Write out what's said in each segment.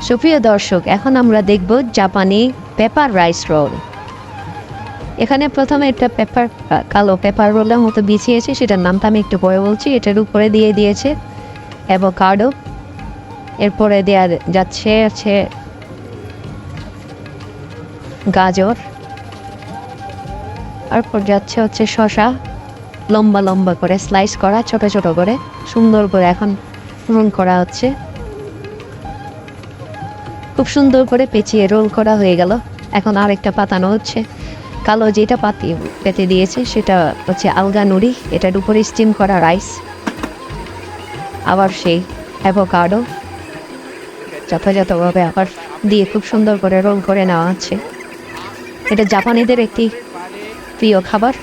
সুপ্রিয় দর্শক, এখন আমরা দেখব জাপানি পেপার রাইস রোল। এখানে প্রথমে একটা কালো পেপার রোলের মতো বিছিয়েছে, সেটার নামটা আমি একটু পরে বলছি। এটার উপরে দিয়ে দিয়েছে অ্যাভোকাডো, এরপরে দেওয়া যাচ্ছে গাজর, তারপর হচ্ছে শসা, লম্বা লম্বা করে স্লাইস করা, ছোট ছোট করে সুন্দর করে এখন রোল করা হচ্ছে। খুব সুন্দর করে পেঁচিয়ে রোল করা হয়ে গেল। এখন আরেকটা পাতানো হচ্ছে। কালো যেটা পেতে দিয়েছে সেটা হচ্ছে আলগা নুড়ি, এটার উপরে স্টিম করা রাইস, আবার সেই অ্যাভোকাডো যথাযথভাবে আবার দিয়ে খুব সুন্দর করে রোল করে নেওয়া হচ্ছে। এটা জাপানিদের একটি প্রিয় খাবার।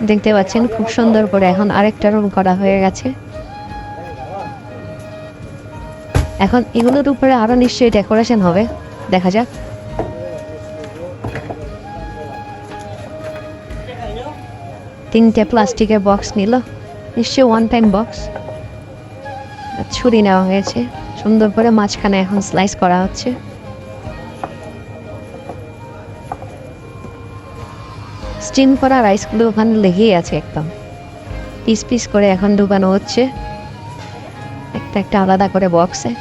দেখতে পাচ্ছেন খুব সুন্দর করে এখন আরেকটা রোল করা হয়ে গেছে। এখন এগুলোর উপরে আরো নিশ্চয়ই ডেকোরেশন হবে, দেখা যাক। তিনটে প্লাস্টিকের বক্স নিল, নিশ্চয়ই ওয়ান টাইম বক্স। ছুরি নেওয়া হয়েছে, সুন্দর করে মাঝখানে এখন স্লাইস করা হচ্ছে। স্টিম করা রাইসগুলো ওখানে লেগেই আছে, একদম পিস পিস করে এখন ঢুকানো হচ্ছে একটা একটা আলাদা করে বক্সে।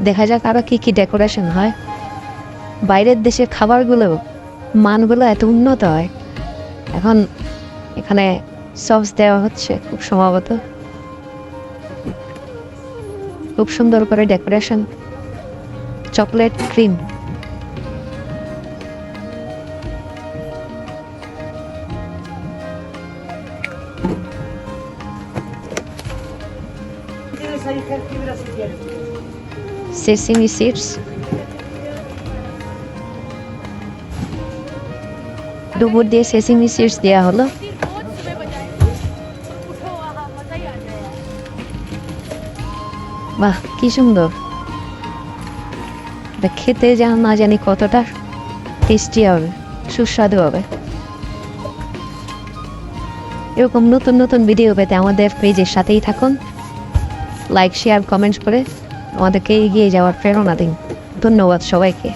দেখা যাক আরো কি কি ডেকোরেশন হয়। বাইরের দেশের খাবারগুলো মানগুলো এত উন্নত হয়। এখন এখানে সস দেওয়া হচ্ছে খুব সম্ভবত। খুব সুন্দর করে decoration, chocolate cream. Sesame seeds, ডুবুর দিয়ে সেসিমি সিডস দেওয়া হলো। বাহ, কি সুন্দর! খেতে না জানি কতটা টেস্টি হবে, সুস্বাদু হবে। এরকম নতুন নতুন ভিডিও পেতে আমাদের পেজের সাথেই থাকুন। লাইক, শেয়ার, কমেন্টস করে আমাদেরকে এগিয়ে যাওয়ার প্রেরণা দিন। ধন্যবাদ সবাইকে।